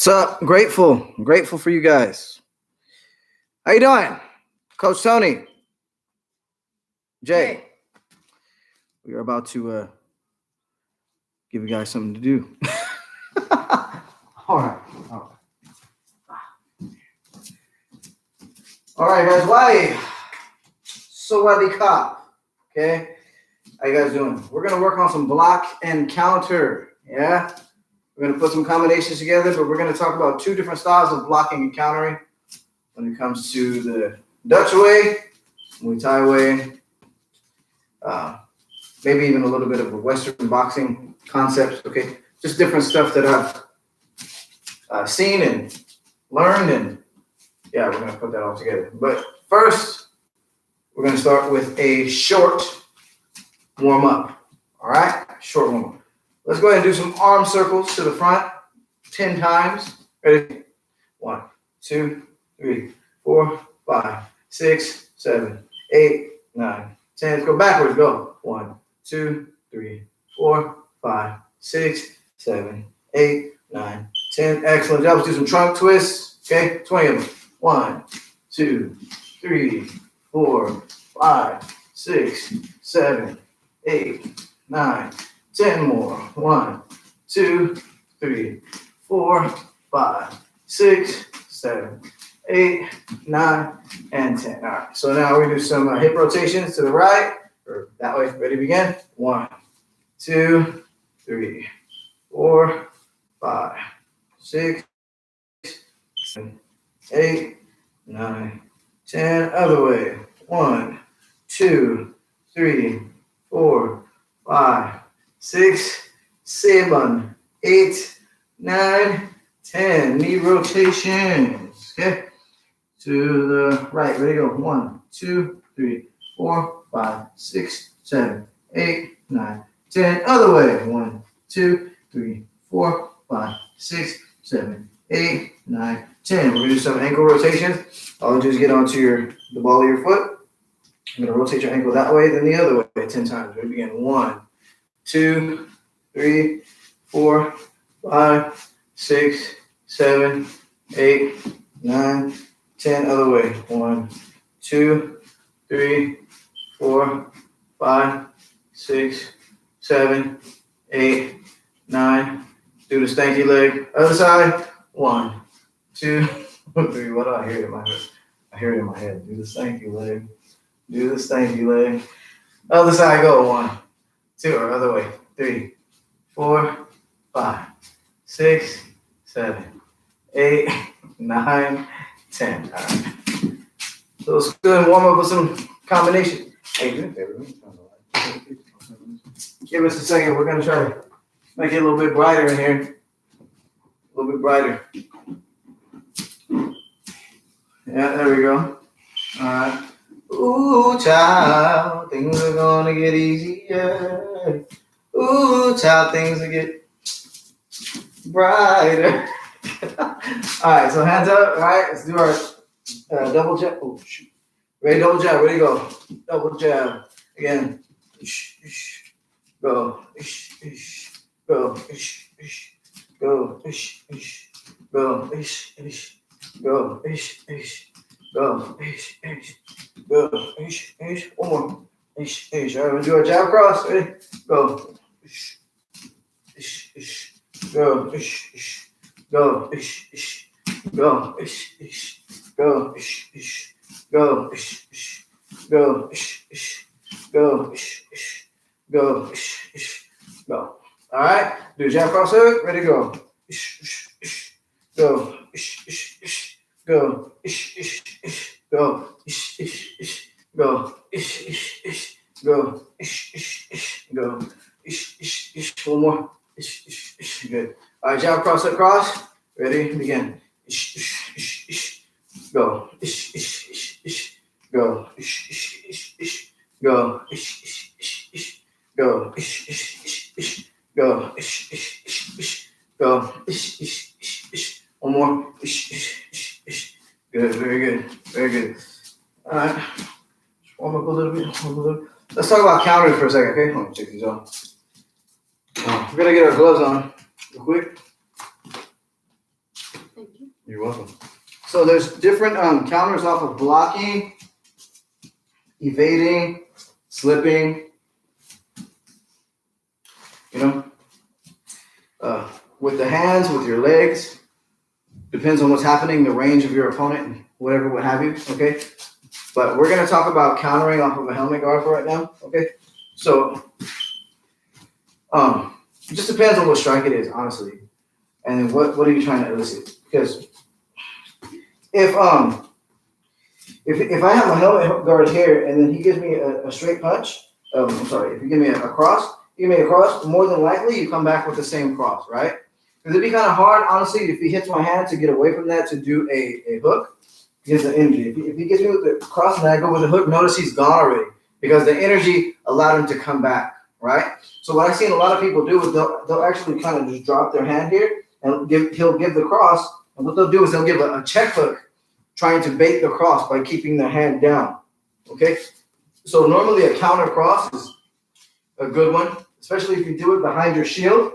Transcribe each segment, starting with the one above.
What's up? Grateful for you guys. How you doing? Coach Tony, Jay. We are about to give you guys something to do. All right. All right, guys. Why? Sawadee Kop. Okay. How you guys doing? We're gonna work on some block and counter. Yeah. We're going to put some combinations together, but we're going to talk about two different styles of blocking and countering when it comes to the Dutch way, Muay Thai way, maybe even a little bit of a Western boxing concept, okay? Just different stuff that I've seen and learned, and yeah, we're going to put that all together. But first, we're going to start with a short warm-up, all right? Short warm-up. Let's go ahead and do some arm circles to the front 10 times. Ready? 1, 2, 3, 4, 5, 6, 7, 8, 9, 10. Let's go backwards. Go. 1, 2, 3, 4, 5, 6, 7, 8, 9, 10. Excellent job. Let's do some trunk twists. Okay, 20 of them. 1, 2, 3, 4, 5, 6, 7, 8, 9, 10 more. 1, 2, 3, 4, 5, 6, 7, 8, 9, and 10. All right. So now we're going to do some hip rotations to the right, or that way. Ready to begin? 1, 2, 3, 4, 5, 6, 7, 8, 9, 10. Other way. 1, 2, 3, 4, 5, 6, 7, 8, 9, 10. Knee rotations. Okay. To the right. Ready to go. 1, 2, 3, 4, 5, 6, 7, 8, 9, 10. Other way. 1, 2, 3, 4, 5, 6, 7, 8, 9, 10. We're going to do some ankle rotations. All you do is get onto the ball of your foot. I'm going to rotate your ankle that way, then the other way 10 times. Ready to begin. 1, 2, 3, 4, 5, 6, 7, 8, 9, 10. Other way. 1, 2, 3, 4, 5, 6, 7, 8, 9. Do the stanky leg. Other side. 1, 2, 3. What do I hear in my head? I hear it in my head. Do the stanky leg. Do the stanky leg. Other side. Go. 1, 2, or other way. 3, 4, 5, 6, 7, 8, 9, 10. All right. So let's go ahead and warm up with some combination. Hey, do me a favor. Give us a second. We're going to try to make it a little bit brighter in here. A little bit brighter. Yeah, there we go. All right. Ooh, child, things are going to get easier. Ooh, child, things will get brighter. All right, so hands up. All right, let's do our double jab. Oh, shoot. Ready, double jab. Ready, go. Double jab. Again. Go. Go. Go. Go. Go. Go. One more. All right, we'll do our jab cross. Ready? Go. Go. Go. Go. Go. Go. Go. Go. Go. Go. All right. Do jab cross hook. Ready? Go. Go. Go. Go. Go. Go. Go. One more. Good. All right, jab, cross, cross. Ready? Begin. Go. Go. Go. Go. Go. Go. One more. Good. Very good. Very good. All right. Just warm up a little bit. Let's talk about countering for a second, okay? Let me take these off. We're going to get our gloves on real quick. You're welcome. So there's different counters off of blocking, evading, slipping, you know, with the hands, with your legs. Depends on what's happening, the range of your opponent, whatever, what have you, okay? But we're going to talk about countering off of a helmet guard for right now, okay? So it just depends on what strike it is, honestly. And what are you trying to elicit? Because if I have a helmet guard here and then he gives me a straight punch, if you give me a cross, more than likely you come back with the same cross, right? Because it'd be kind of hard, honestly, if he hits my hand to get away from that to do a hook. Because the energy. If he gets me with the cross and I go with the hook, notice he's gone already. Because the energy allowed him to come back, right? So what I've seen a lot of people do is they'll actually kind of just drop their hand here and he'll give the cross. And what they'll do is they'll give a check hook trying to bait the cross by keeping their hand down, okay? So normally a counter cross is a good one, especially if you do it behind your shield.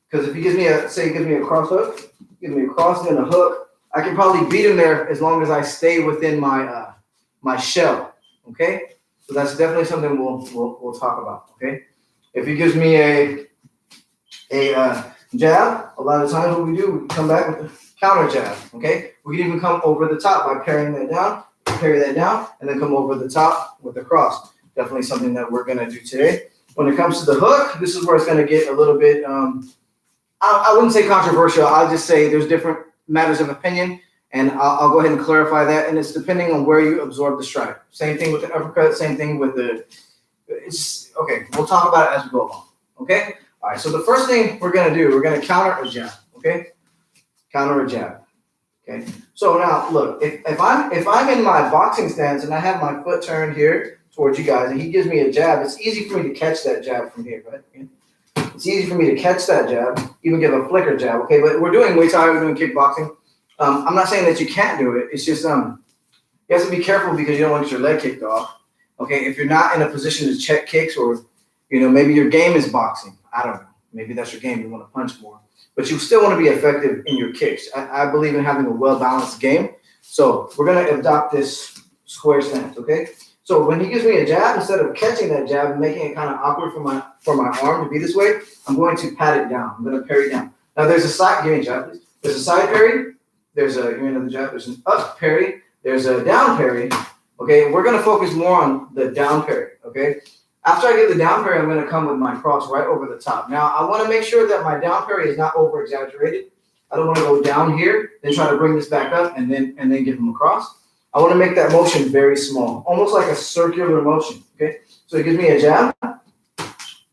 Because if he gives me a cross hook, gives me a cross and then a hook, I can probably beat him there as long as I stay within my my shell. Okay, so that's definitely something we'll talk about. Okay, if he gives me a jab, a lot of times what we do, we come back with a counter jab. Okay, we can even come over the top by parry that down, and then come over the top with the cross. Definitely something that we're gonna do today. When it comes to the hook, this is where it's gonna get a little bit. I wouldn't say controversial. I'll just say there's different matters of opinion, and I'll go ahead and clarify that. And it's depending on where you absorb the strike. Same thing with the uppercut. Same thing with it's okay. We'll talk about it as we go along. Okay. All right. So the first thing we're gonna do, we're gonna counter a jab. Okay. Counter a jab. Okay. So now look, if I'm in my boxing stance and I have my foot turned here towards you guys, and he gives me a jab, it's easy for me to catch that jab from here, right? Okay? It's easy for me to catch that jab, even give a flicker jab, okay? But we're doing Muay Thai, we're doing kickboxing. I'm not saying that you can't do it. It's just you have to be careful because you don't want to get your leg kicked off, okay? If you're not in a position to check kicks, or maybe your game is boxing. I don't know. Maybe that's your game. You want to punch more, but you still want to be effective in your kicks. I believe in having a well-balanced game. So we're gonna adopt this square stance, okay? So when he gives me a jab, instead of catching that jab and making it kind of awkward for my arm to be this way, I'm going to pat it down. I'm going to parry down. Now there's a side, give me a jab, please. There's a side parry. There's another jab. There's an up parry. There's a down parry. Okay, we're going to focus more on the down parry. Okay, after I get the down parry, I'm going to come with my cross right over the top. Now I want to make sure that my down parry is not over exaggerated. I don't want to go down here, then try to bring this back up and then give him a cross. I want to make that motion very small, almost like a circular motion, okay? So he gives me a jab. I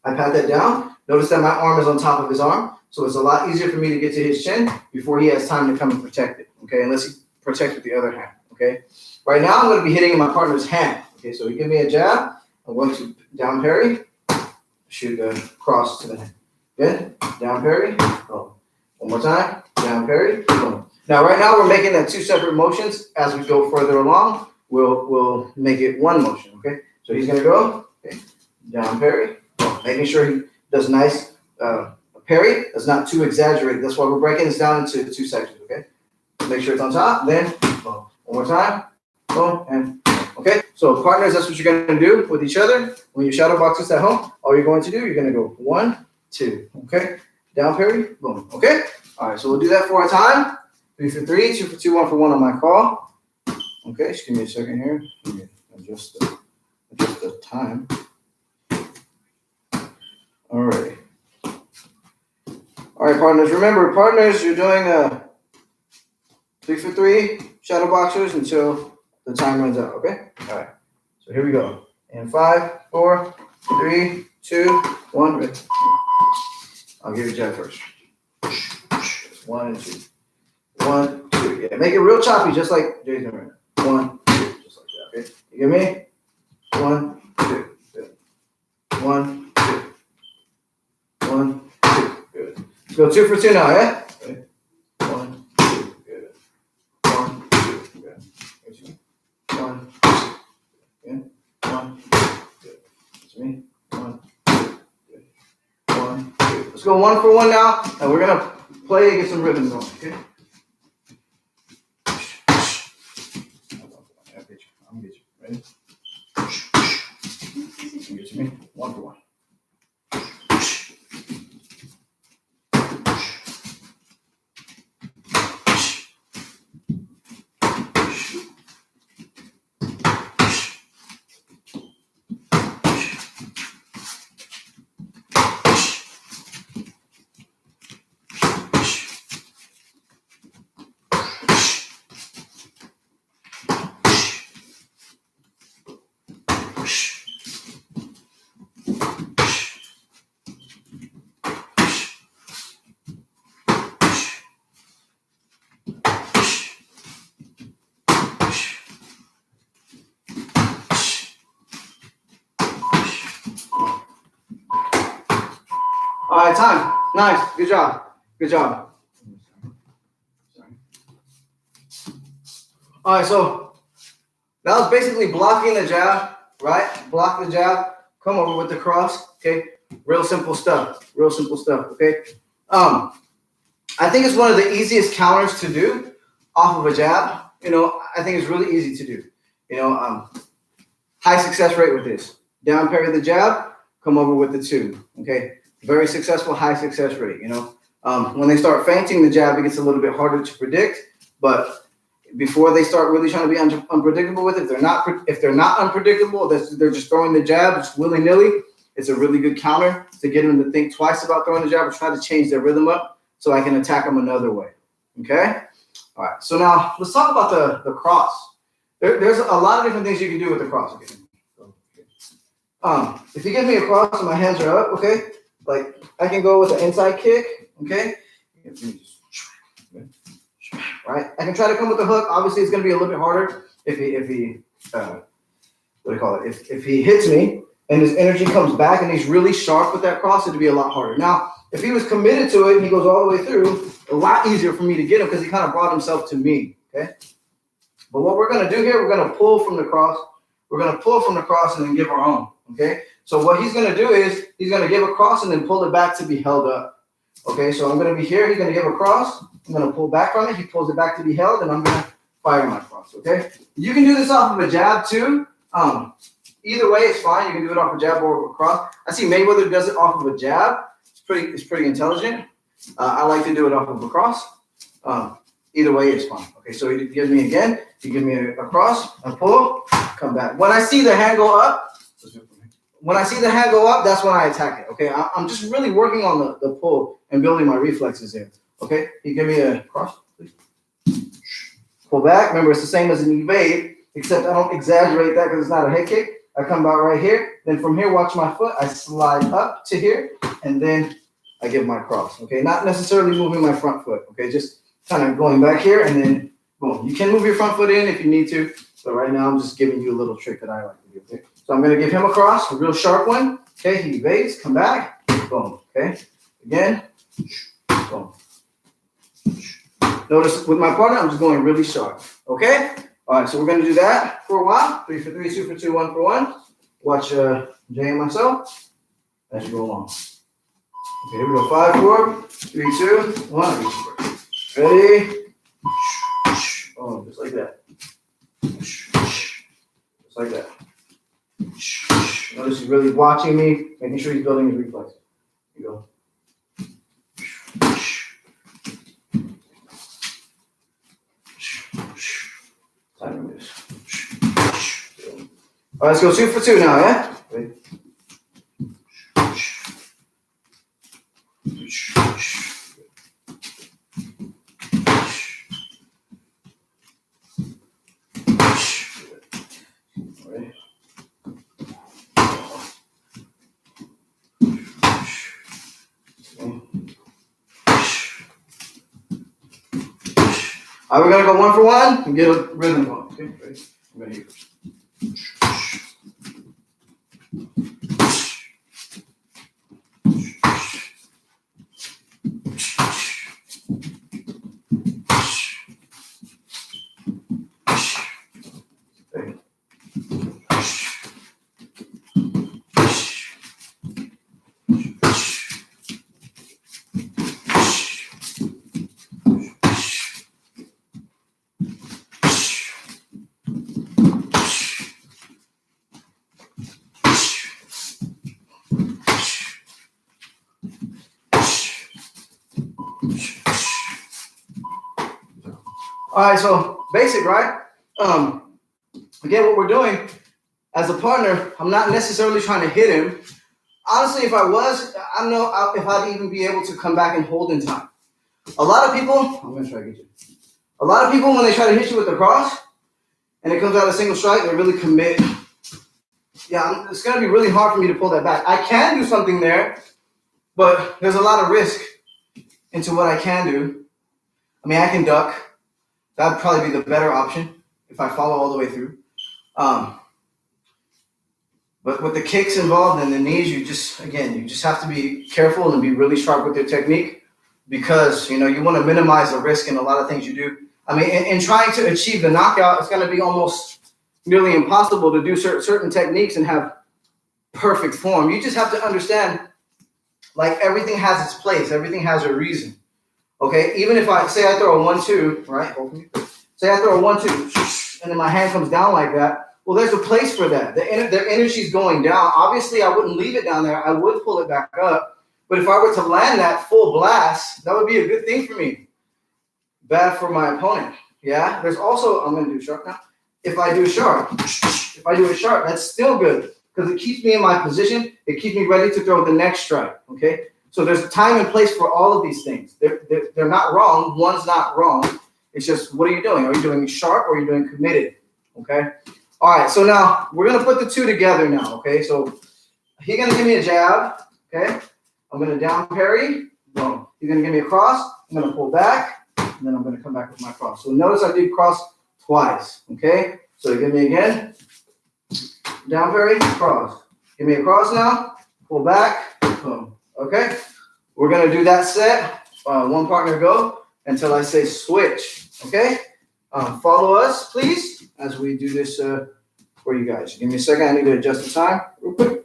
pat that down. Notice that my arm is on top of his arm, so it's a lot easier for me to get to his chin before he has time to come and protect it, okay? Unless he protects with the other hand, okay? Right now, I'm going to be hitting my partner's hand, okay? So he gives me a jab. I'm going to down parry, shoot a cross to the hand. Good? Down parry, boom. One more time, down parry, boom. Now, right now, we're making that two separate motions. As we go further along, we'll make it one motion, okay? So he's going to go, okay, down parry, making sure he does nice parry. That's not too exaggerated. That's why we're breaking this down into two sections, okay? Make sure it's on top, then, boom. One more time, boom, and boom. Okay? So, partners, that's what you're going to do with each other. When you shadow box this at home, all you're going to do, you're going to go 1, 2, okay? Down parry, boom, okay? All right, so we'll do that 4 times. 3 for 3, 2 for 2, 1 for 1 on my call. Okay, just give me a second here. Let me adjust the time. All right. All right, partners. Remember, partners, you're doing 3 for 3 shadow boxers until the time runs out. Okay. All right. So here we go. And 5, 4, 3, 2, 1. Ready. I'll give you a jab first. 1 and 2. 1, 2. Yeah, make it real choppy, just like Jason right now. 1, 2, just like that. Okay. You get me? 1, 2. Good. 1, 2. 1, 2. Good. Let's go 2 for 2 now, yeah? Okay. 1, 2. Good. 1, 2. Good. 1, 2. Good. 1, 2. Good. That's me. 1, 2. Good. 1, 2. Let's go 1 for 1 now, and we're gonna play and get some rhythm going. Okay. Okay. Give it to me. 1 for 1. All right, time. Nice. Good job. Good job. All right, so that was basically blocking the jab, right? Block the jab, come over with the cross, okay? Real simple stuff, okay? I think it's one of the easiest counters to do off of a jab. You know, I think it's really easy to do. You know, high success rate with this. Down parry the jab, come over with the 2, okay? Very successful, high success rate, you know. When they start feinting the jab, it gets a little bit harder to predict, but before they start really trying to be unpredictable with it, if they're not unpredictable, they're just throwing the jab just willy-nilly, it's a really good counter to get them to think twice about throwing the jab or try to change their rhythm up so I can attack them another way, okay? All right, so now let's talk about the cross. There's a lot of different things you can do with the cross. Okay? If you give me a cross and my hands are up, okay, like I can go with an inside kick, okay? Right? I can try to come with the hook. Obviously, it's going to be a little bit harder if he if he hits me and his energy comes back and he's really sharp with that cross, it'd be a lot harder. Now, if he was committed to it and he goes all the way through, a lot easier for me to get him because he kind of brought himself to me, okay? But what we're going to do here, we're going to pull from the cross. We're going to pull from the cross and then give our own, okay? So what he's going to do is he's going to give a cross and then pull it back to be held up. Okay, so I'm going to be here. He's going to give a cross. I'm going to pull back from it. He pulls it back to be held, and I'm going to fire my cross, okay? You can do this off of a jab, too. Either way, it's fine. You can do it off a jab or a cross. I see Mayweather does it off of a jab. It's pretty intelligent. I like to do it off of a cross. Either way, it's fine. Okay, so he gives me again. You give me a cross, a pull, come back. When I see the hand go up, that's when I attack it, okay? I'm just really working on the pull and building my reflexes here, okay? You give me a cross, please. Pull back. Remember, it's the same as an evade, except I don't exaggerate that because it's not a head kick. I come about right here. Then from here, watch my foot. I slide up to here, and then I give my cross, okay? Not necessarily moving my front foot, okay? Just kind of going back here, and then boom. You can move your front foot in if you need to, but right now I'm just giving you a little trick that I like to do, okay? So I'm going to give him a cross, a real sharp one. Okay, he evades, come back, boom. Okay, again, boom. Notice with my partner, I'm just going really sharp. Okay, all right, so we're going to do that for a while. 3 for 3, 2 for 2, 1 for 1. Watch Jay and myself as you go along. Okay, here we go. 5, 4, 3, 2, 1. Ready? Oh, just like that. Just like that. Notice he's really watching me, making sure he's building his reflexes. Here you go. Timing this. All right, let's go 2 for 2 now, yeah? Ready? All right, we're going to go 1 for 1 and get a rhythm going. Okay, ready? I'm going to hit first. All right, so basic, right? Again, what we're doing as a partner, I'm not necessarily trying to hit him. Honestly, if I was, I don't know if I'd even be able to come back and hold in time. A lot of people, I'm gonna try to get you. A lot of people, when they try to hit you with the cross, and it comes out a single strike, they really commit. Yeah, it's gonna be really hard for me to pull that back. I can do something there, but there's a lot of risk into what I can do. I mean, I can duck. That'd probably be the better option if I follow all the way through. But with the kicks involved and the knees, you just have to be careful and be really sharp with your technique because, you want to minimize the risk in a lot of things you do. I mean, in trying to achieve the knockout, it's going to be almost nearly impossible to do certain techniques and have perfect form. You just have to understand, like, everything has its place. Everything has a reason. Okay? Even if I throw a 1-2, right? Say I throw a 1-2, and then my hand comes down like that. Well, there's a place for that. Their energy's going down. Obviously, I wouldn't leave it down there. I would pull it back up. But if I were to land that full blast, that would be a good thing for me. Bad for my opponent. Yeah? There's also, I'm going to do sharp now. If I do it sharp, that's still good because it keeps me in my position. It keeps me ready to throw the next strike. Okay? So there's a time and place for all of these things. They're not wrong. One's not wrong. It's just, what are you doing? Are you doing sharp or are you doing committed? Okay? All right, so now we're going to put the two together now, okay? So he's going to give me a jab, okay? I'm going to down parry. Boom. He's going to give me a cross. I'm going to pull back, and then I'm going to come back with my cross. So notice I did cross twice, okay? So give me again. Down parry, cross. Give me a cross now. Pull back. Boom. Okay? We're going to do that set, one partner go, until I say switch, okay? Follow us, please, as we do this for you guys. Give me a second. I need to adjust the time real quick.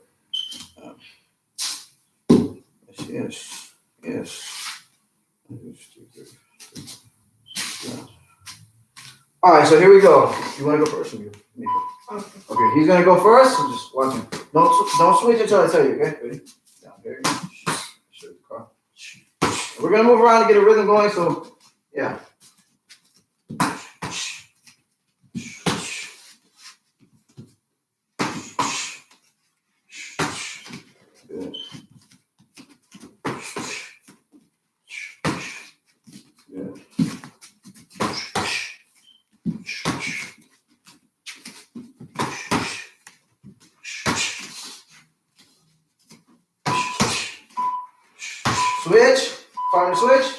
Yes. All right, so here we go. You want to go first? Or me? Okay, he's going to go first. So just watch him. Don't switch until I tell you, okay? Ready? Down there. We're going to move around to get a rhythm going, so yeah. Switch, partner switch.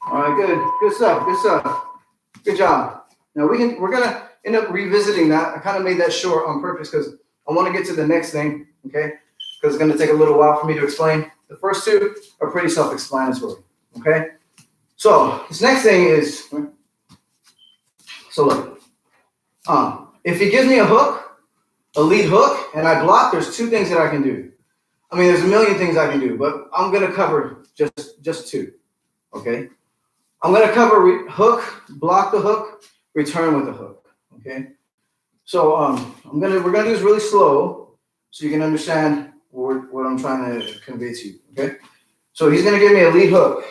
All right, good stuff. Good job. Now we're gonna end up revisiting that. I kind of made that short on purpose because I want to get to the next thing, okay? Because it's gonna take a little while for me to explain. The first two are pretty self-explanatory, okay? So this next thing is, so look, if he gives me a hook, a lead hook, and I block, there's two things that I can do. I mean, there's a million things I can do, but I'm gonna cover just two, okay? I'm going to cover hook, block the hook, return with the hook, okay? So we're going to do this really slow so you can understand what I'm trying to convey to you, okay? So he's going to give me a lead hook.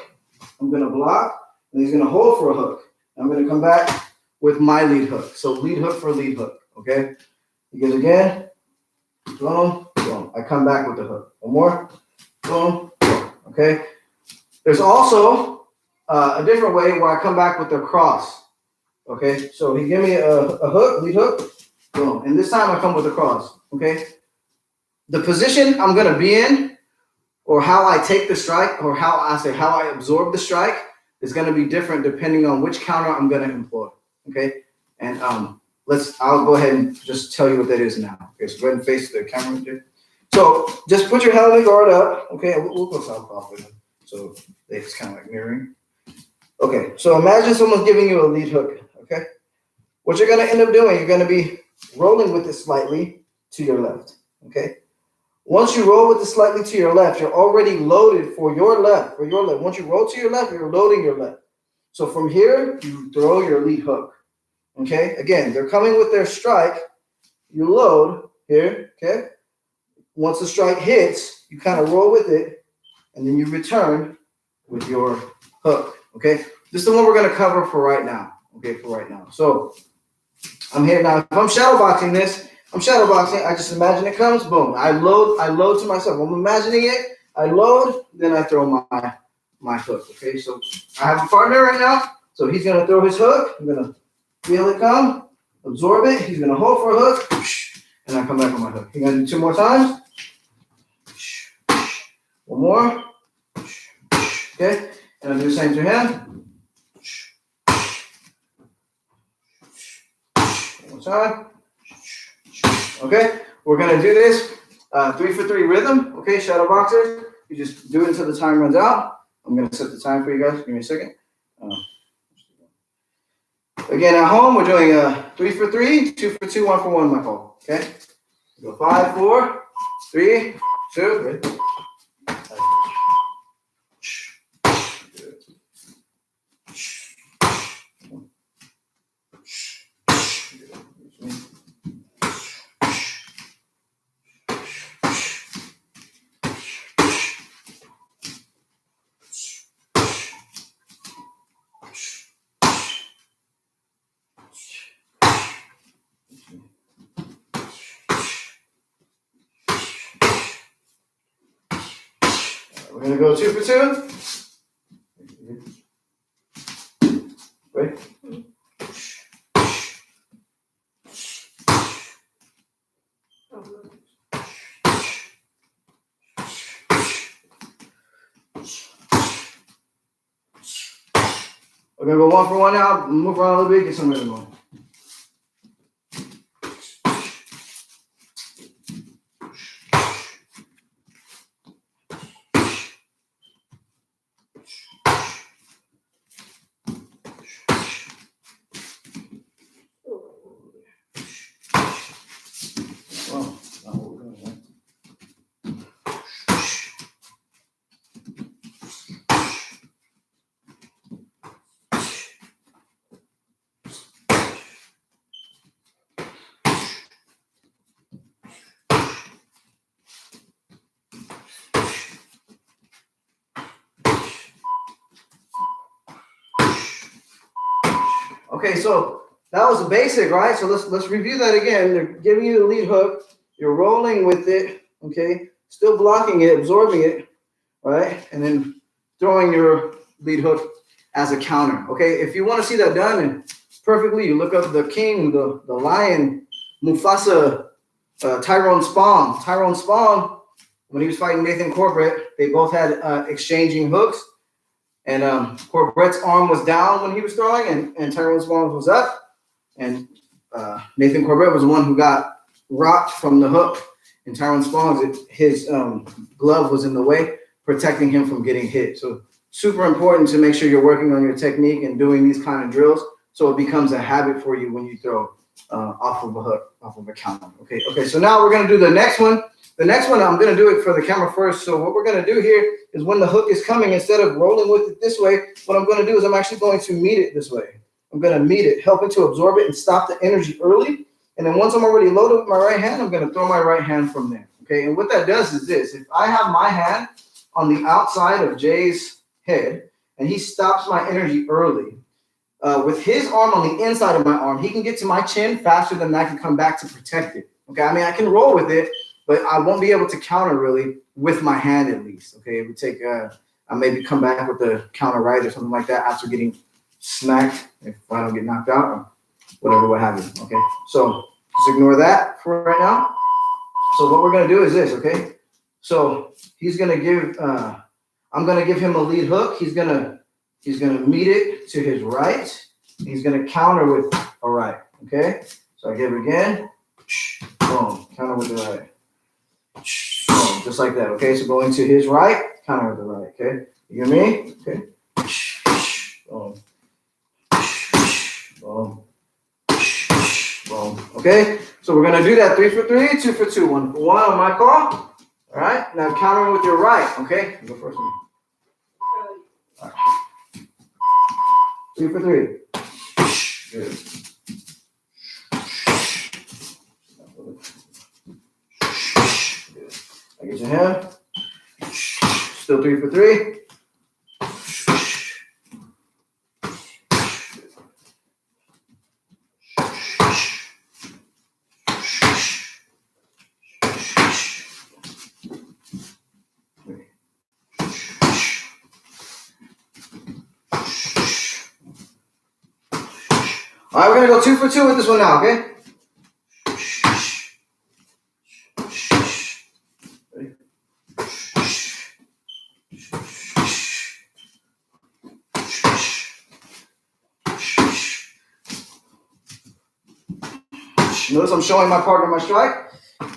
I'm going to block, and he's going to hold for a hook. I'm going to come back with my lead hook. So lead hook for lead hook, okay? He goes again, boom, boom. I come back with the hook. One more, boom, boom, okay? There's also a different way where I come back with the cross. Okay, so he gave me a hook, lead hook, boom. And this time I come with a cross. Okay, the position I'm gonna be in, or how I take the strike, or how I absorb the strike, is gonna be different depending on which counter I'm gonna employ. Okay, and I'll go ahead and just tell you what that is now. Okay, so go ahead and face the camera here. So just put your heavy guard up. Okay, we'll go southpaw with him. So It's kind of like mirroring. Okay, so imagine someone's giving you a lead hook, okay? What you're gonna end up doing, you're gonna be rolling with it slightly to your left, okay? Once you roll with it slightly to your left, you're already loaded for your left, Once you roll to your left, you're loading your left. So from here, you throw your lead hook, okay? Again, they're coming with their strike. You load here, okay? Once the strike hits, you kind of roll with it, and then you return with your hook, okay? This is the one we're going to cover for right now, okay, So I'm here now. If I'm shadow boxing this, I just imagine it comes, boom. I load to myself. I'm imagining it, I load, then I throw my hook, okay? So I have a partner right now, so he's going to throw his hook. I'm going to feel it come, absorb it. He's going to hold for a hook, and I come back with my hook. You're going to do 2 more times. One more. Okay, and I'll do the same to him. One more time. Okay, we're gonna do this 3 for 3 rhythm. Okay, shadow boxers. You just do it until the time runs out. I'm gonna set the time for you guys. Give me a second. Again, at home, we're doing 3 for 3, 2 for 2, 1 for 1, my call. Okay, go 5, 4, 3, 2. Ready? We're gonna go 2 for 2. Wait. We're gonna go 1 for 1 now. Move around a little bit, get some rhythm going. Okay, so that was the basic, right? So let's review that again. They're giving you the lead hook. You're rolling with it, okay? Still blocking it, absorbing it, right? And then throwing your lead hook as a counter, okay? If you want to see that done perfectly, you look up the king, the lion, Mufasa, Tyrone Spong. Tyrone Spong, when he was fighting Nathan Corbett, they both had exchanging hooks. And Corbett's arm was down when he was throwing, and Tyrone Spong was up. And Nathan Corbett was the one who got rocked from the hook. And Tyrone Spong's, his glove was in the way, protecting him from getting hit. So super important to make sure you're working on your technique and doing these kind of drills so it becomes a habit for you when you throw off of a hook, off of a counter. Okay, so now we're going to do the next one. The next one, I'm going to do it for the camera first. So what we're going to do here is when the hook is coming, instead of rolling with it this way, what I'm going to do is I'm actually going to meet it this way. I'm going to meet it, helping to absorb it and stop the energy early. And then once I'm already loaded with my right hand, I'm going to throw my right hand from there. Okay, and what that does is this. If I have my hand on the outside of Jay's head and he stops my energy early, with his arm on the inside of my arm, he can get to my chin faster than I can come back to protect it. Okay, I mean, I can roll with it, but I won't be able to counter really with my hand at least. Okay, it would take, I maybe come back with the counter right or something like that after getting smacked if I don't get knocked out or whatever, what have you. Okay, so just ignore that for right now. So what we're going to do is this, okay? So he's going to give, I'm going to give him a lead hook. He's going to meet it to his right. He's going to counter with a right, okay? So I give it again. Boom, counter with the right. Boom, just like that, okay? So going to his right, counter with the right, okay? You get me? Okay. Boom. Boom. Boom. Okay. So we're gonna do that 3 for 3, 2 for 2, 1 for 1 on my call. All right. Now counter with your right. Okay. Go first. All right. 3 for 3. Good. I get your hand. Still 3 for 3. All right, we're gonna go 2 for 2 with this one now, okay? Ready? Notice I'm showing my partner my strike,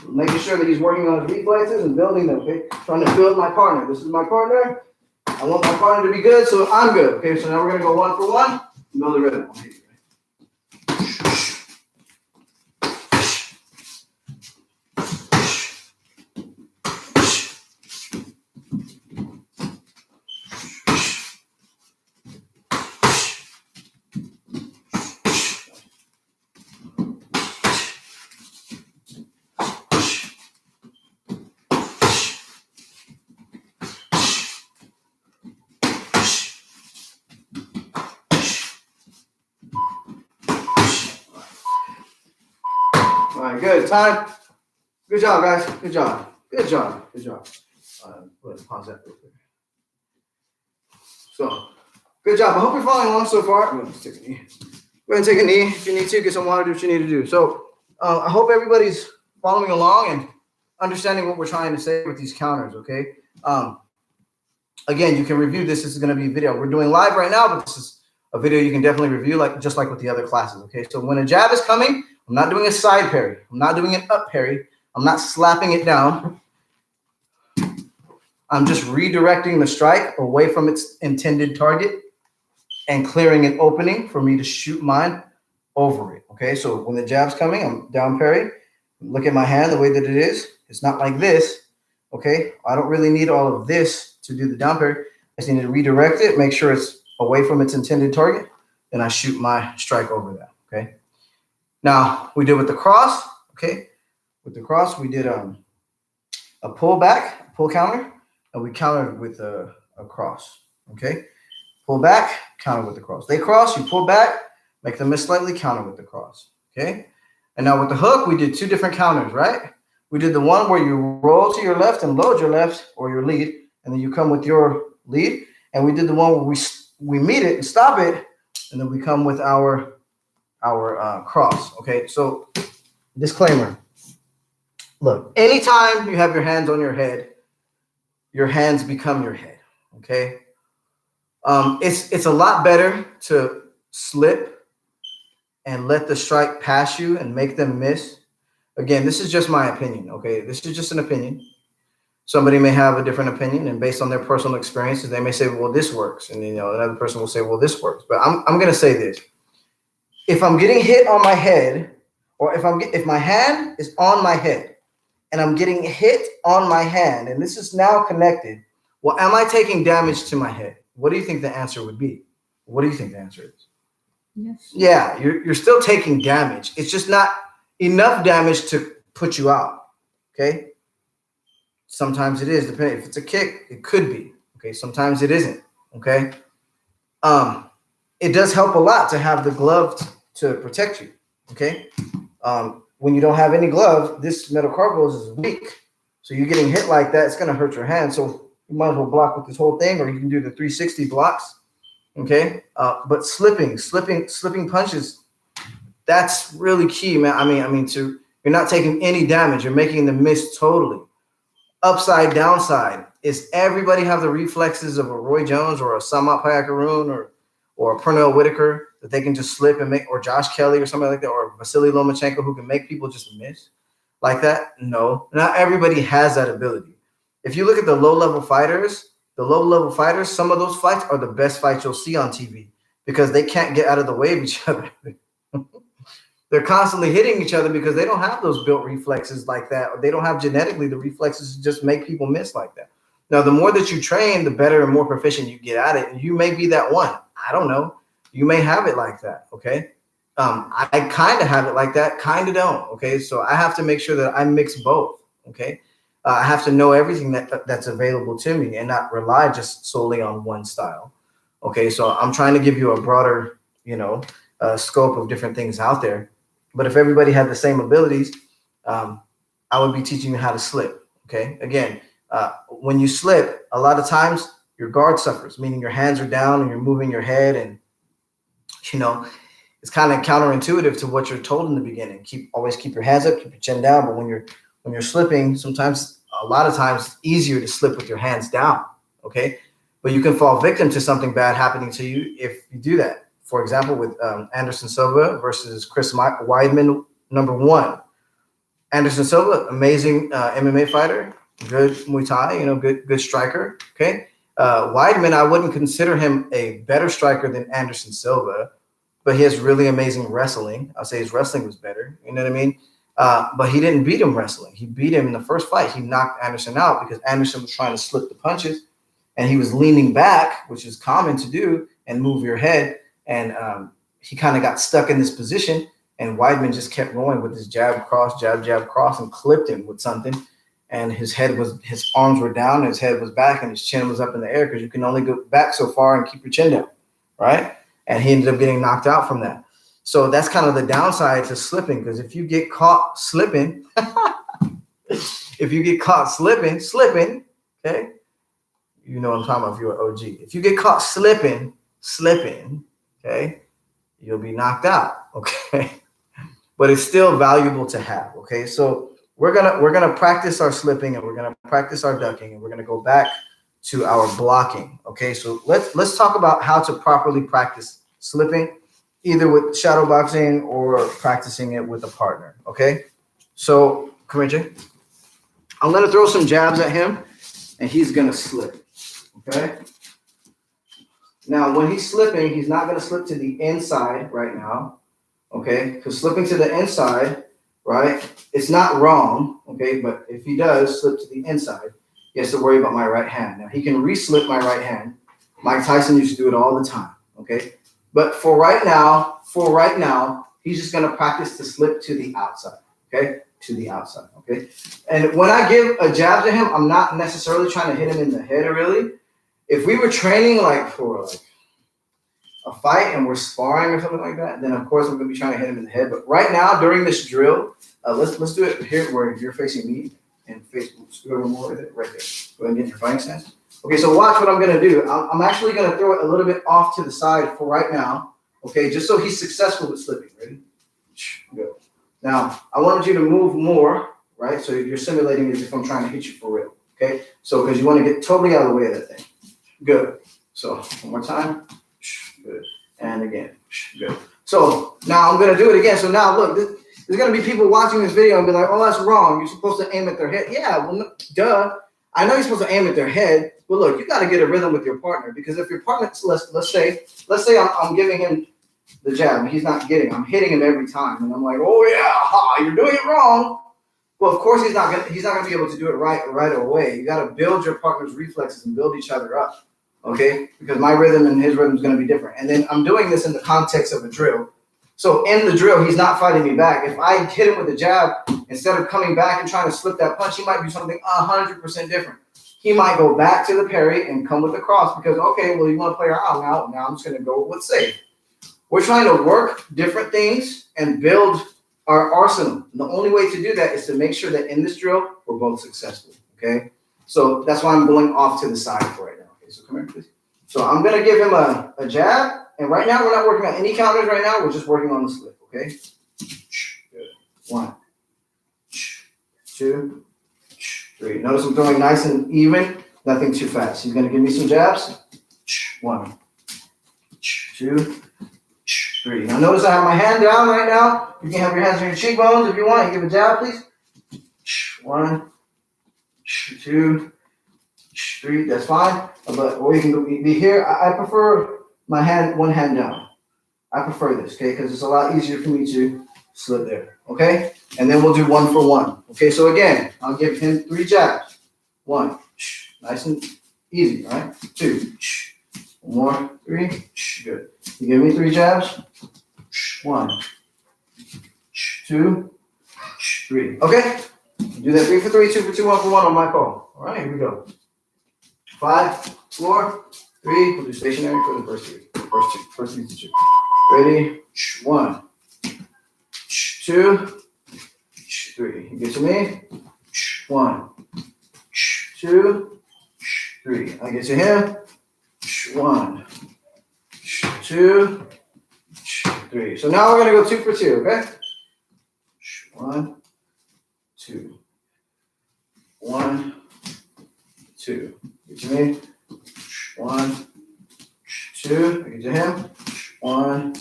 making sure that he's working on his reflexes and building them, okay? Trying to build my partner. This is my partner. I want my partner to be good, so I'm good, okay? So now we're gonna go 1 for 1 and build the rhythm. All right, good. Time. Good job, guys. Good job. Good job. Good job. Let's pause that real quick. So, good job. I hope you're following along so far. I'm going to take a knee. Go ahead and take a knee. If you need to, get some water, do what you need to do. So, I hope everybody's following along and understanding what we're trying to say with these counters, okay? Again, you can review this. This is going to be a video. We're doing live right now, but this is a video you can definitely review, just like with the other classes, okay? So when a jab is coming, I'm not doing a side parry. I'm not doing an up parry. I'm not slapping it down. I'm just redirecting the strike away from its intended target and clearing an opening for me to shoot mine over it, okay? So when the jab's coming, I'm down parry. Look at my hand the way that it is. It's not like this, okay? I don't really need all of this to do the down parry. I just need to redirect it, make sure it's away from its intended target, and I shoot my strike over that, okay? Now, we did with the cross, okay? With the cross, we did a pull back, pull counter, and we countered with a cross, okay? Pull back, counter with the cross. They cross, you pull back, make them miss slightly, counter with the cross, okay? And now with the hook, we did 2 different counters, right? We did the one where you roll to your left and load your left or your lead, and then you come with your lead. And we did the one where we meet it and stop it, and then we come with our cross, okay? So disclaimer, look, anytime you have your hands on your head, your hands become your head, okay? It's a lot better to slip and let the strike pass you and make them miss. Again, this is just my opinion, okay? This is just an opinion. Somebody may have a different opinion, and based on their personal experiences, they may say, well, this works. And, another person will say, well, this works. But I'm going to say this. If I'm getting hit on my head, or if my hand is on my head and I'm getting hit on my hand, and this is now connected, well, am I taking damage to my head? What do you think the answer would be? What do you think the answer is? Yes. Yeah, you're still taking damage. It's just not enough damage to put you out, okay? Sometimes it is, depending. If it's a kick, it could be, okay? Sometimes it isn't, okay? It does help a lot to have the glove to protect you, okay? When you don't have any glove, this metacarpal is weak. So you're getting hit like that, it's going to hurt your hand. So you might as well block with this whole thing, or you can do the 360 blocks, okay? But slipping punches, that's really key, man. I mean, you're not taking any damage. You're making them miss totally. Upside, downside. Is everybody have the reflexes of a Roy Jones or a Samat Payakaroon or a Pernell Whitaker that they can just slip and make, or Josh Kelly or somebody like that, or Vasily Lomachenko who can make people just miss like that? No, not everybody has that ability. If you look at the low-level fighters, the low-level fighters, some of those fights are the best fights you'll see on TV because they can't get out of the way of each other. They're constantly hitting each other because they don't have those built reflexes like that. Or they don't have genetically the reflexes to just make people miss like that. Now, the more that you train, the better and more proficient you get at it. And you may be that one. I don't know. You may have it like that, okay? I kind of have it like that, kind of don't, okay? So I have to make sure that I mix both, okay? I have to know everything that's available to me and not rely just solely on one style, okay? So I'm trying to give you a broader, scope of different things out there. But if everybody had the same abilities, I would be teaching you how to slip, okay? Again, when you slip, a lot of times your guard suffers, meaning your hands are down and you're moving your head, and it's kind of counterintuitive to what you're told in the beginning. Always keep your hands up, keep your chin down. But when you're slipping, a lot of times it's easier to slip with your hands down, okay? But you can fall victim to something bad happening to you if you do that. For example, with Anderson Silva versus Chris Weidman, #1. Anderson Silva, amazing MMA fighter, good Muay Thai, good striker, okay? Weidman, I wouldn't consider him a better striker than Anderson Silva, but he has really amazing wrestling. I'll say his wrestling was better, you know what I mean? But he didn't beat him wrestling. He beat him in the first fight. He knocked Anderson out because Anderson was trying to slip the punches, and he was leaning back, which is common to do, and move your head. And he kind of got stuck in this position, and Weidman just kept going with his jab, cross, and clipped him with something. And his arms were down, and his head was back, and his chin was up in the air because you can only go back so far and keep your chin down, right? And he ended up getting knocked out from that. So that's kind of the downside to slipping, because if you get caught slipping, okay, you know what I'm talking about if you're an OG. If you get caught slipping, okay, you'll be knocked out, okay? But it's still valuable to have, okay? So we're gonna practice our slipping, and we're gonna practice our ducking, and we're gonna go back to our blocking, okay? So let's talk about how to properly practice slipping, either with shadow boxing or practicing it with a partner, okay? So come here, Jay. I'm gonna throw some jabs at him, and he's gonna slip, okay? Now, when he's slipping, he's not going to slip to the inside right now, okay? Because slipping to the inside, right, it's not wrong, okay? But if he does slip to the inside, he has to worry about my right hand. Now, he can re-slip my right hand. Mike Tyson used to do it all the time, okay? But for right now, he's just going to practice to slip to the outside, okay? To the outside, okay? And when I give a jab to him, I'm not necessarily trying to hit him in the head, really. If we were training for a fight and we're sparring or something like that, then of course I'm going to be trying to hit him in the head. But right now, during this drill, let's do it here where you're facing me and scoot over more with it right there. Go ahead and get your fighting stance. Okay, so watch what I'm going to do. I'm actually going to throw it a little bit off to the side for right now, okay, just so he's successful with slipping. Ready? Good. Now, I wanted you to move more, right? So you're simulating as if I'm trying to hit you for real, okay? So because you want to get totally out of the way of that thing. Good. So one more time. Good. And again. Good. So now I'm going to do it again. So now look, there's going to be people watching this video and be like, oh, that's wrong. You're supposed to aim at their head. Yeah, well, duh. I know you're supposed to aim at their head, but look, you got to get a rhythm with your partner, because if your partner, let's say I'm giving him the jab and he's not getting, I'm hitting him every time, and I'm like, oh yeah, you're doing it wrong. Well, of course he's not gonna be able to do it right away. You got to build your partner's reflexes and build each other up, okay? Because my rhythm and his rhythm is going to be different. And then I'm doing this in the context of a drill. So in the drill, he's not fighting me back. If I hit him with a jab, instead of coming back and trying to slip that punch, he might do something 100% different. He might go back to the parry and come with the cross because, okay, well, you want to play around now. Now I'm just going to go with safe. We're trying to work different things and build our arsenal. And the only way to do that is to make sure that in this drill, we're both successful, okay? So that's why I'm going off to the side for right now. Okay, so come here, please. So I'm going to give him a jab. And right now, we're not working on any counters right now. We're just working on the slip, okay? Good. 1, 2, 3. Notice I'm throwing nice and even, nothing too fast. He's going to give me some jabs. 1, 2, 3. Now notice I have my hand down right now. You can have your hands on your cheekbones if you want. You give a jab, please. 1, 2, 3, that's fine. But or you can be here. I prefer my hand, one hand down. I prefer this, okay, because it's a lot easier for me to slip there, okay? And then we'll do 1 for 1. Okay, so again, I'll give him 3 jabs. 1, nice and easy, right? 2, 1 more, 3, good. You give me 3 jabs. 1, 2, 3. Okay, do that 3 for 3, 2 for 2, 1 for 1 on my call. All right, here we go. 5, 4, 3. We'll do stationary for the first 3. First 3 to 2. Ready? 1, 2, 3. You get to me? 1, 2, 3. I get to him? 1, 2, 3. So now we're going to go 2 for 2, okay? 1, 2. 1, 2. Get to me? 1, 2. I get to him? 1,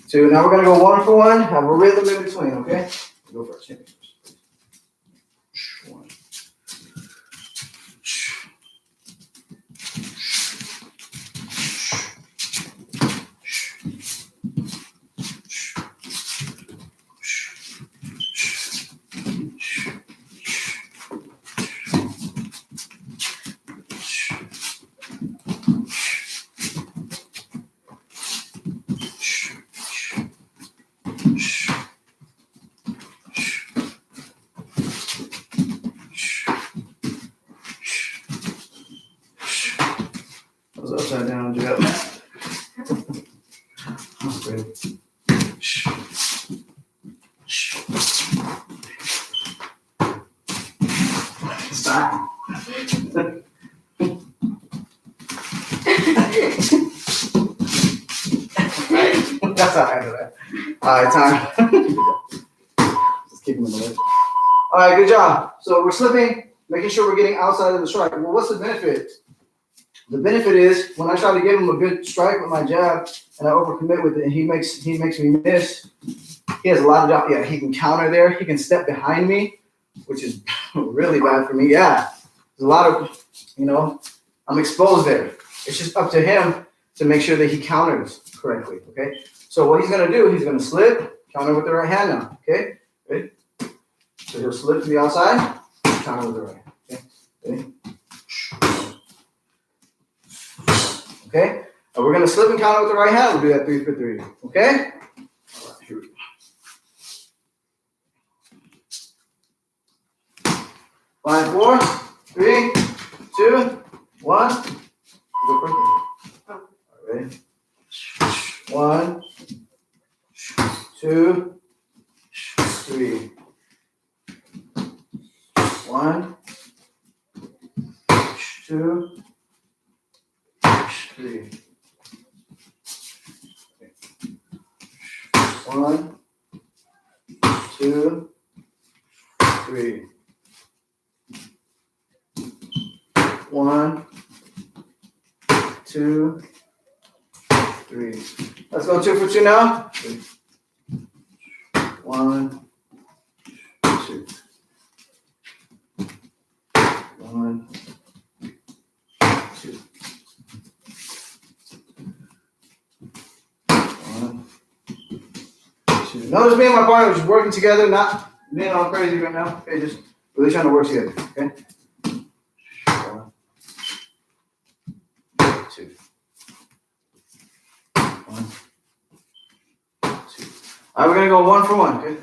2. Now we're going to go 1 for 1. Have a rhythm in between, okay? Go first. Hit me first. 1. Upside down, jab. Okay. Stop. That's all right. All right, time. Just keep him in the way. All right, good job. So we're slipping, making sure we're getting outside of the strike. Well, what's the benefit? The benefit is when I try to give him a good strike with my jab and I overcommit with it and he makes me miss, he has a lot of job. Yeah, he can counter there. He can step behind me, which is really bad for me. Yeah, there's a lot of, I'm exposed there. It's just up to him to make sure that he counters correctly, okay? So what he's going to do, he's going to slip, counter with the right hand now, okay? Ready? So he'll slip to the outside, counter with the right hand, okay? Ready? Okay, and we're going to slip and counter with the right hand. We'll do that 3 for 3. Okay? All right, here we go. 5, 4, 3, 2, 1. Go first. All right, ready? 1, 2, 3. 1, 2, 3. 1, 2, 3. 1, 2, 3. Let's go 2 for 2 now. 1, 2. 1, 2. 1, 2. Notice me and my partner are just working together, not being all crazy right now. Okay, just really trying to work together. Okay. 1, 2. 1, 2. All right, we're gonna go 1 for 1. Okay.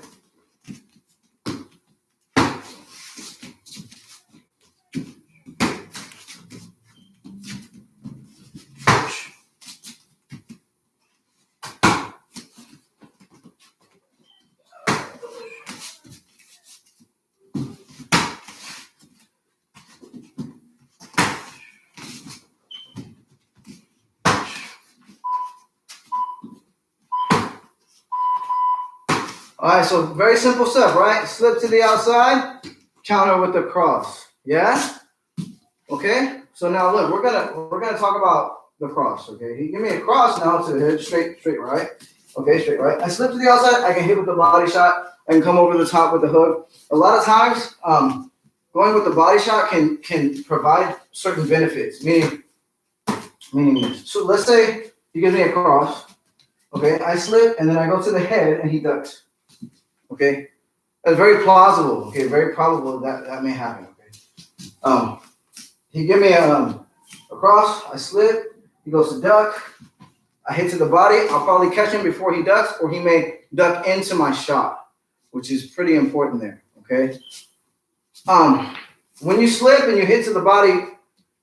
All right, so very simple stuff, right? Slip to the outside, counter with the cross. Yeah? Okay? So now look, we're gonna talk about the cross, okay? He give me a cross now to hit straight right. Okay, straight right. I slip to the outside, I can hit with the body shot, I can come over the top with the hook. A lot of times, going with the body shot can provide certain benefits. Meaning this. So let's say he gives me a cross. Okay, I slip and then I go to the head and he ducks. Okay, that's very plausible. Okay, very probable that may happen. Okay, he give me a cross. I slip. He goes to duck. I hit to the body. I'll probably catch him before he ducks, or he may duck into my shot, which is pretty important there. Okay. When you slip and you hit to the body,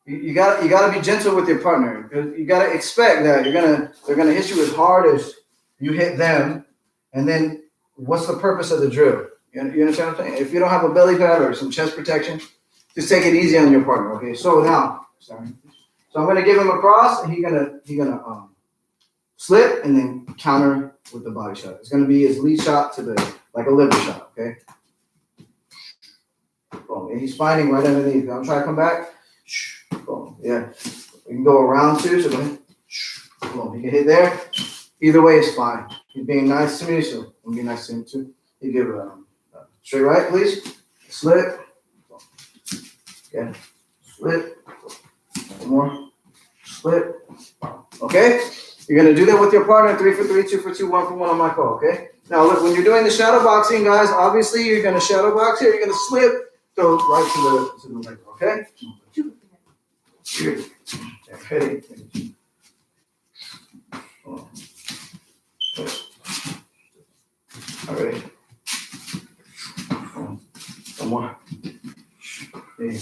you gotta be gentle with your partner. You gotta expect that they're gonna hit you as hard as you hit them, and then what's the purpose of the drill? You understand what I'm saying? If you don't have a belly pad or some chest protection, just take it easy on your partner. Okay. So now, so I'm gonna give him a cross, and he's gonna slip and then counter with the body shot. It's gonna be his lead shot to like a liver shot. Okay. Boom. And he's fighting right underneath. I'm trying to come back. Boom. Yeah. We can go around too. So go ahead. Boom. You can hit there. Either way is fine. He's being nice to me, so I'm being nice to him too. You give straight right, please. Slip. Okay. Slip. One more. Slip. Okay. You're gonna do that with your partner. 3 for 3, 2 for 2, 1 for 1 on my call. Okay. Now look, when you're doing the shadow boxing, guys, obviously you're gonna shadow box here. You're gonna slip. Go right to the leg, okay? Here. Ready. All right. One more. Hey.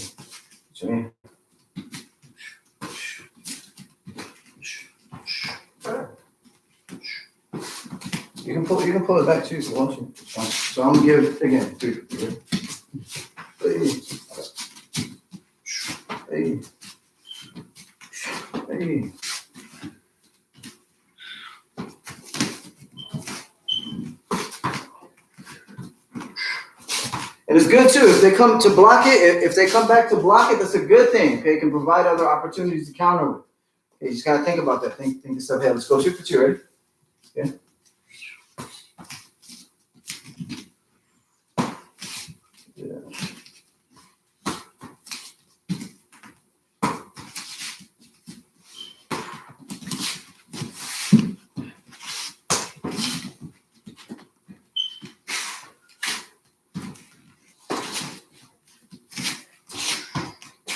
Jimmy. You can pull it back too if you want to. So I'm gonna give it again. 3 for 3. Hey. Hey. Hey. And it's good too if they come to block it. If they come back to block it, that's a good thing. Okay, it can provide other opportunities to counter with. Okay, you just gotta think about that. Think this stuff ahead. Let's go 2 for 2. Ready? Yeah.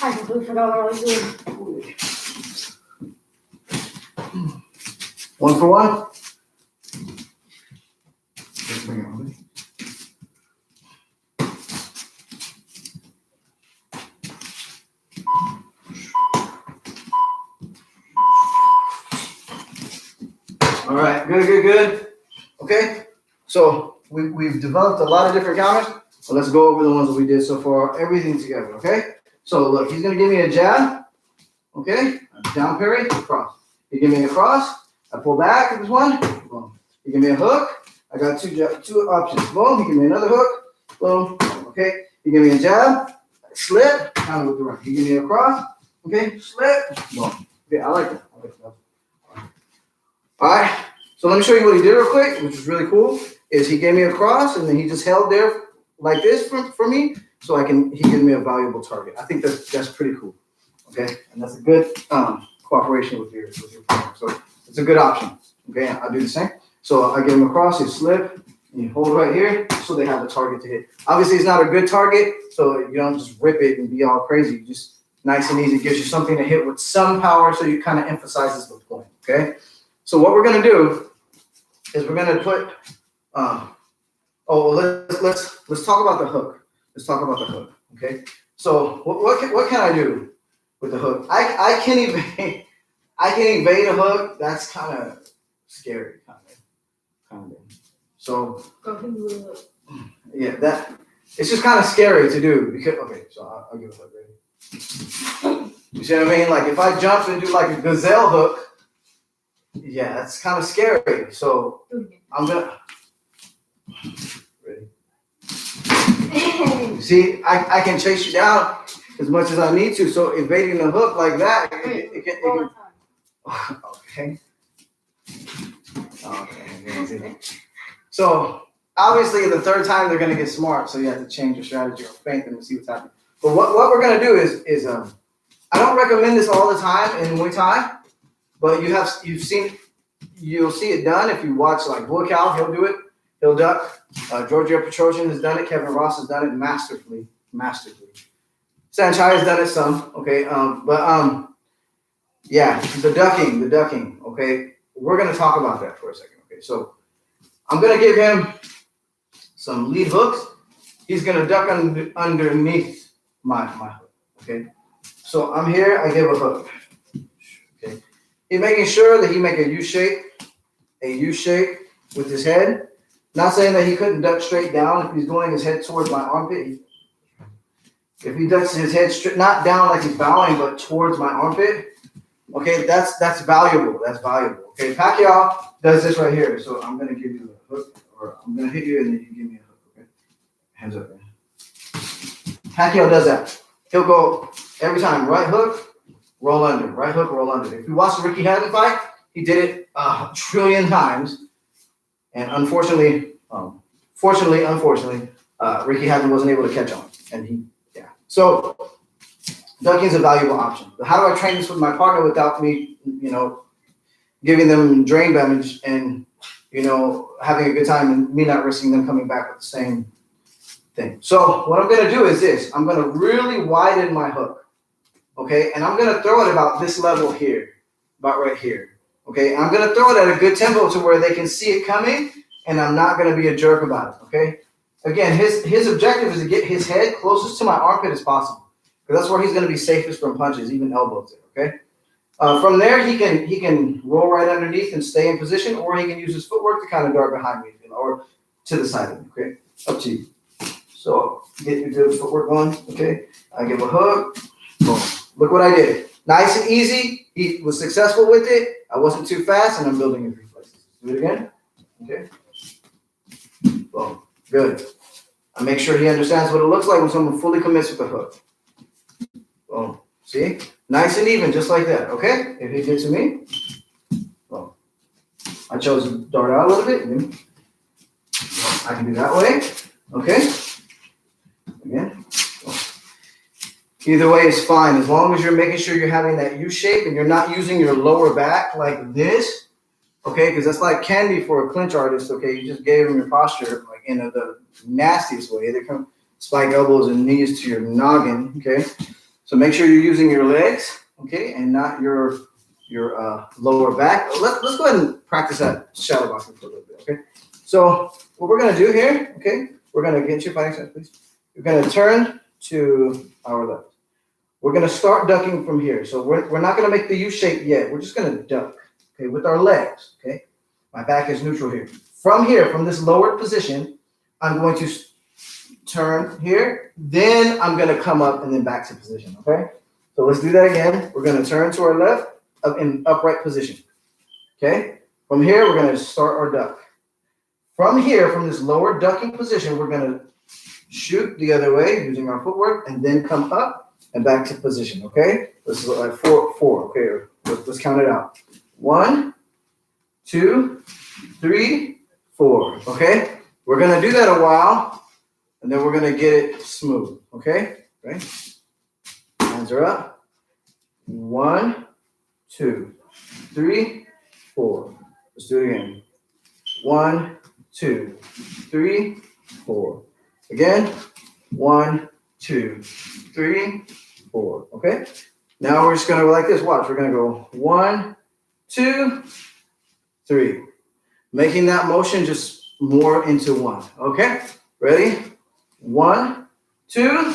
I completely forgot what I was doing. 1 for 1. All right, good. Okay, so we've developed a lot of different counters. So let's go over the ones that we did so far. Everything together, okay? So look, he's gonna give me a jab, okay? Down parry, cross. He give me a cross. I pull back. There's one. Boom. He give me a hook. I got two options. Boom. He give me another hook. Boom. Okay. He give me a jab. Slip. Counter with the right. He give me a cross. Okay. Slip. Boom. Okay. I like that. All right. So let me show you what he did real quick, which is really cool. Is he gave me a cross and then he just held there like this for me, so he gave me a valuable target. I think that's pretty cool. Okay, and that's a good cooperation with your partner. So it's a good option. Okay, I'll do the same. So I give him a cross, you slip, and you hold right here, so they have a target to hit. Obviously, it's not a good target, so you don't just rip it and be all crazy. You just nice and easy, gives you something to hit with some power, so you kind of emphasizes the point. Okay, so what we're gonna do is we're gonna put. Let's talk about the hook. Let's talk about the hook. Okay. So what can I do with the hook? I can evade a hook. That's kind of scary, kind of. So yeah, it's just kind of scary to do because so I'll give a hook. Ready? You see what I mean? Like if I jump and do like a gazelle hook, yeah, that's kind of scary. So I'm gonna. Ready? See, I can chase you down as much as I need to. So evading the hook like that, it can okay. Okay. So obviously the third time they're gonna get smart. So you have to change your strategy or feint them and see what's happening. But what we're gonna do is I don't recommend this all the time in Muay Thai, but you'll see it done if you watch like Muay Cal, he'll do it, he'll duck. Giorgio Petrosian has done it, Kevin Ross has done it masterfully. Sanchai has done it some, okay, yeah, the ducking, okay. We're gonna talk about that for a second, okay. So I'm gonna give him some lead hooks. He's gonna duck underneath my hook, okay. So I'm here, I give a hook, okay. He's making sure that he make a U shape with his head. Not saying that he couldn't duck straight down if he's going his head towards my armpit. If he ducks his head straight, not down like he's bowing, but towards my armpit, okay, that's valuable. That's valuable. Okay, Pacquiao does this right here. So I'm gonna give you a hook, or I'm gonna hit you and then you give me a hook. Okay, hands up, man. Pacquiao does that. He'll go every time right hook, roll under, right hook, roll under. If you watch the Ricky Hatton fight, he did it 1 trillion times, and unfortunately, Ricky Hatton wasn't able to catch on, and he. So ducking is a valuable option. But how do I train this with my partner without me, giving them drain damage and, having a good time and me not risking them coming back with the same thing? So what I'm going to do is this. I'm going to really widen my hook, okay? And I'm going to throw it about this level here, about right here, okay? I'm going to throw it at a good tempo to where they can see it coming, and I'm not going to be a jerk about it, okay? Again, his objective is to get his head closest to my armpit as possible, because that's where he's going to be safest from punches, even elbows there, okay? From there, he can roll right underneath and stay in position, or he can use his footwork to kind of dart behind me, or to the side of me, okay? Up to you. So get your good footwork going, okay? I give a hook, boom. Look what I did. Nice and easy. He was successful with it. I wasn't too fast, and I'm building his reflexes. Do it again, okay? Boom. Good. I make sure he understands what it looks like when someone fully commits with the hook. Boom. See? Nice and even, just like that. Okay? If he gets to me, boom. I chose to dart out a little bit. Boom. I can do that way. Okay? Again. Boom. Either way is fine, as long as you're making sure you're having that U shape and you're not using your lower back like this. Okay, because that's like candy for a clinch artist. Okay, you just gave him your posture like in the nastiest way. They come spike elbows and knees to your noggin. Okay, so make sure you're using your legs. Okay, and not your lower back. Let's go ahead and practice that shadow boxing for a little bit. Okay, so what we're gonna do here. Okay, we're gonna get your fighting stance, please. We're gonna turn to our left. We're gonna start ducking from here. So we're not gonna make the U shape yet. We're just gonna duck. Okay, with our legs, okay? My back is neutral here. From here, from this lowered position, I'm going to turn here, then I'm gonna come up and then back to position, okay? So let's do that again. We're gonna turn to our left up in upright position, okay? From here, we're gonna start our duck. From here, from this lower ducking position, we're gonna shoot the other way using our footwork and then come up and back to position, okay? This is like four, okay? Let's count it out. 1, 2, 3, 4. Okay, we're gonna do that a while, and then we're gonna get it smooth. Okay, right? Hands are up. 1, 2, 3, 4. Let's do it again. 1, 2, 3, 4. Again. 1, 2, 3, 4. Okay. Now we're just gonna go like this. Watch. We're gonna go 1, 2, 3. Making that motion just more into one. Okay? Ready? 1, 2,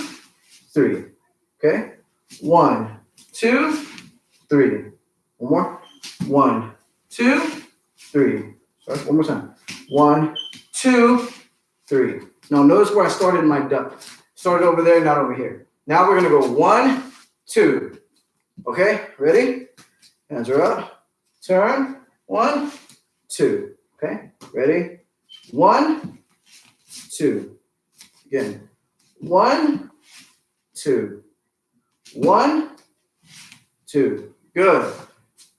3. Okay? 1, 2, 3. One more. 1, 2, 3. Sorry, one more time. 1, 2, 3. Now notice where I started my duck. Started over there, not over here. Now we're gonna go 1, 2. Okay? Ready? Hands are up. Turn. 1, 2. Okay. Ready? 1, 2. Again. 1, 2. 1, 2. Good.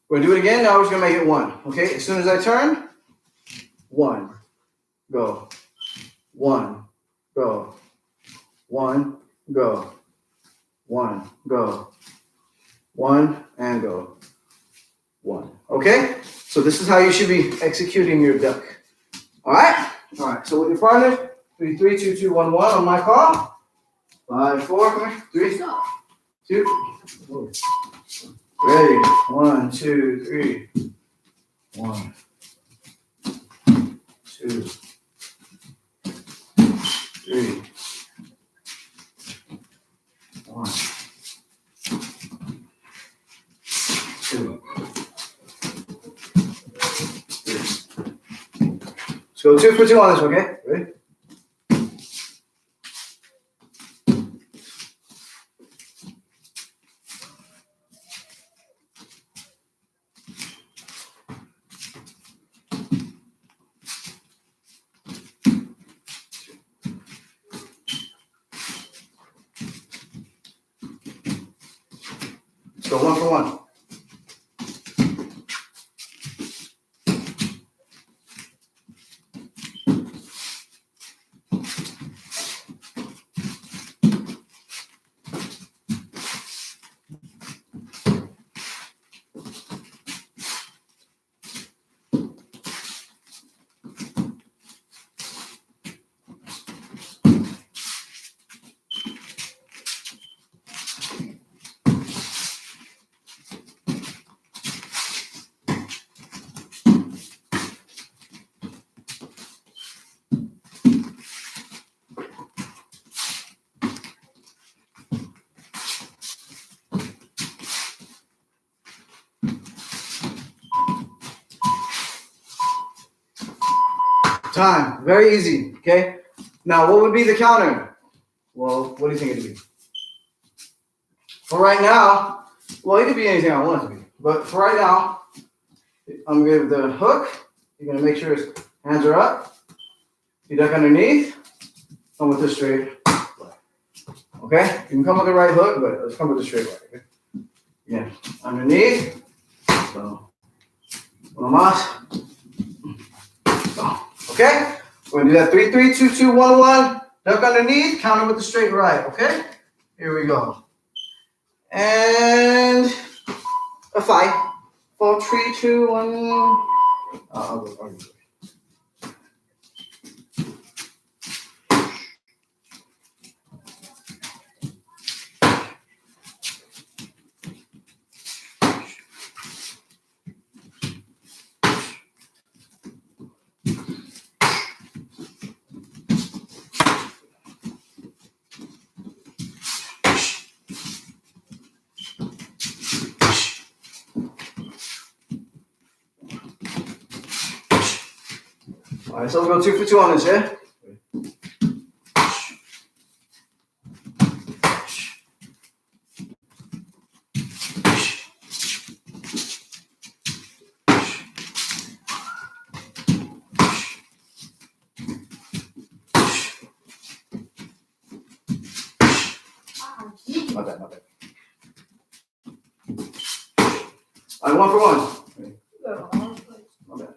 We're gonna do it again. Now we're just gonna make it 1. Okay. As soon as I turn, 1. Go. 1. Go. 1. Go. 1, go. 1 and go. 1. Okay? So this is how you should be executing your duck. All right? All right. So with your partner, 3, 3, 2, 2, 1, 1 on my call. 5, 4, 3, 2. Ready? 1, 2, 3. 1, 2, 3. 1, 2. Let's go 2 for 2 on this one, okay? Ready? Let's go 1 for 1. Time. Very easy, okay? Now, what would be the counter? Well, what do you think it would be? For right now, well, it could be anything I want it to be. But for right now, I'm going to give the hook. You're going to make sure his hands are up. You duck underneath. Come with the straight leg. Okay? You can come with the right hook, but let's come with the straight leg. Okay? Again, underneath. So, uno más. So, okay? We're going to do that 3, 3, 2, 2, 1, 1. Duck underneath, counter with the straight right. Okay? Here we go. And a 5. 4, 3, 2, 1. I'll go. All right, so we'll go 2 for 2 on this, yeah? Not bad. All right, 1 for 1. Not bad.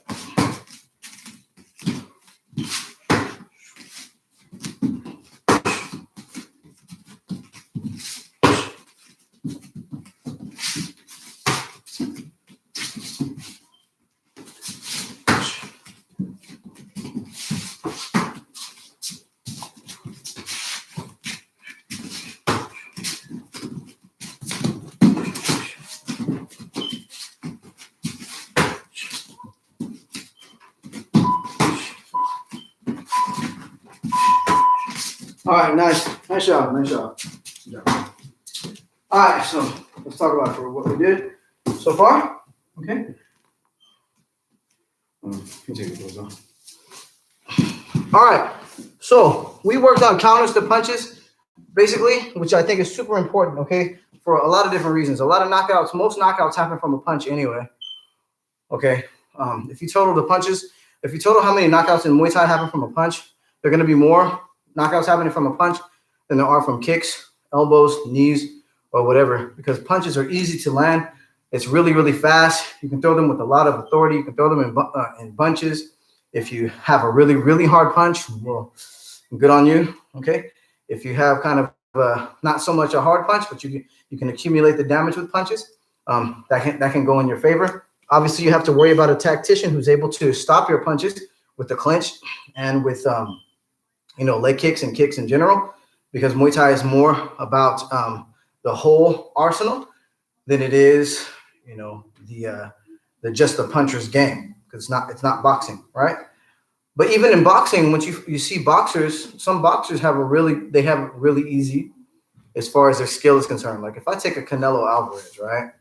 All right, nice job. Good job. All right, so let's talk about what we did so far. Okay. You can take the clothes off. All right, so we worked on counters to punches, basically, which I think is super important. Okay, for a lot of different reasons. A lot of knockouts, most knockouts happen from a punch anyway. Okay, if you total the punches, if you total how many knockouts in Muay Thai happen from a punch, they're going to be more knockouts happening from a punch than there are from kicks, elbows, knees, or whatever, because punches are easy to land. It's really, really fast. You can throw them with a lot of authority. You can throw them in bunches. If you have a really, really hard punch, well, good on you, okay? If you have kind of not so much a hard punch, but you can accumulate the damage with punches. That can go in your favor. Obviously, you have to worry about a tactician who's able to stop your punches with the clinch and with leg kicks and kicks in general, because Muay Thai is more about the whole arsenal than it is, the just the puncher's game. Because it's not boxing, right? But even in boxing, once you see boxers, some boxers have it really easy as far as their skill is concerned. Like if I take a Canelo Alvarez, right?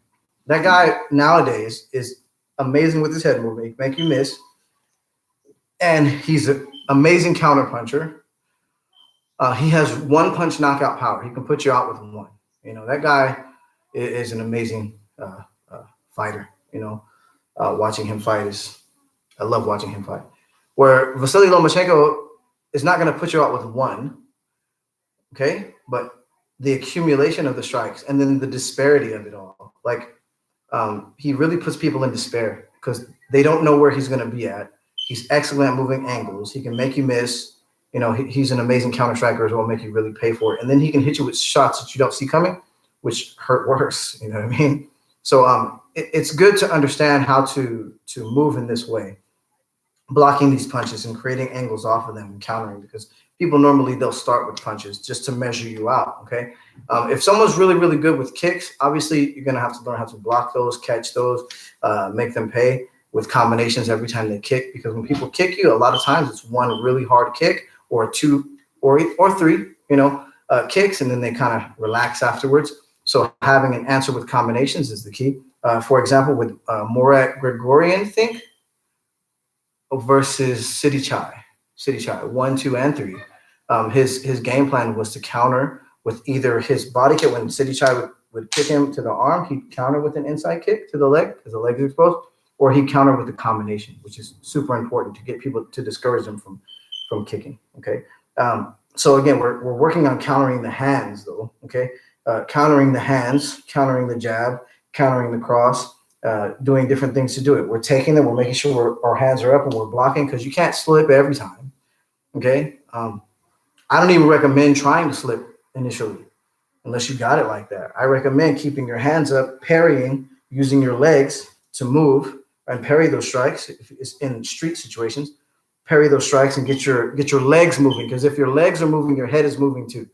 That guy nowadays is amazing with his head movement. He can make you miss. And he's an amazing counter puncher. He has one punch knockout power. He can put you out with one. That guy is an amazing fighter. Watching him fight I love watching him fight. Where Vasily Lomachenko is not going to put you out with one, okay? But the accumulation of the strikes and then the disparity of it all. Like, he really puts people in despair because they don't know where he's going to be at. He's excellent at moving angles. He can make you miss. He's an amazing counter striker as well, make you really pay for it. And then he can hit you with shots that you don't see coming, which hurt worse. You know what I mean? So it's good to understand how to move in this way, blocking these punches and creating angles off of them and countering, because people normally they'll start with punches just to measure you out. Okay. If someone's really, really good with kicks, obviously you're going to have to learn how to block those, catch those, make them pay with combinations every time they kick, because when people kick you, a lot of times it's one really hard kick or two or three, kicks, and then they kind of relax afterwards. So having an answer with combinations is the key. For example, with Murat Gregorian, think, versus City Chai, 1, 2, and 3. His game plan was to counter with either his body kick. When City Chai would kick him to the arm, he'd counter with an inside kick to the leg because the leg is exposed, or he'd counter with a combination, which is super important to get people to discourage them from kicking. Okay. So again, we're working on countering the hands though. Okay. Countering the hands, countering the jab, countering the cross, doing different things to do it. We're taking them, we're making sure our hands are up and we're blocking, because you can't slip every time. Okay. I don't even recommend trying to slip initially unless you got it like that. I recommend keeping your hands up, parrying, using your legs to move and parry those strikes. If it's in street situations, parry those strikes and get your legs moving, because if your legs are moving, your head is moving too.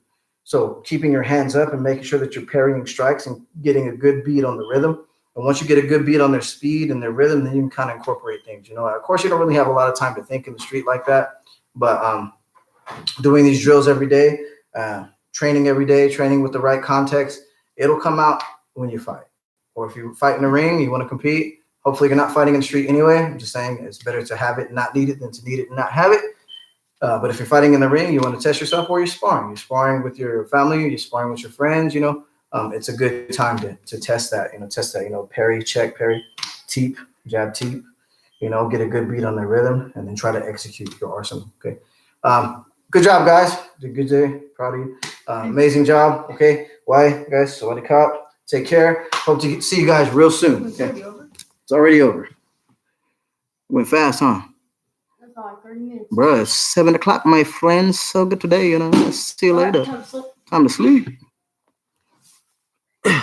So keeping your hands up and making sure that you're parrying strikes and getting a good beat on the rhythm. And once you get a good beat on their speed and their rhythm, then you can kind of incorporate things. Of course, you don't really have a lot of time to think in the street like that, but doing these drills every day, training every day, training with the right context, it'll come out when you fight. Or if you fight in the ring, you want to compete, hopefully you're not fighting in the street anyway. I'm just saying it's better to have it and not need it than to need it and not have it. But if you're fighting in the ring, you want to test yourself, or you're sparring. You're sparring with your family, you're sparring with your friends, it's a good time to test that, parry, check, parry, teep, jab, teep, get a good beat on the rhythm, and then try to execute your arsenal. Okay. Good job, guys. Did a good day. Proud of you. Amazing job. Okay. Why, guys? Sawadee Kop. Take care. Hope to see you guys real soon. Okay. It's already over. Went fast, huh? That's like 30 minutes. Bruh, it's 7 o'clock, my friends. So good today, See you later. Time to sleep.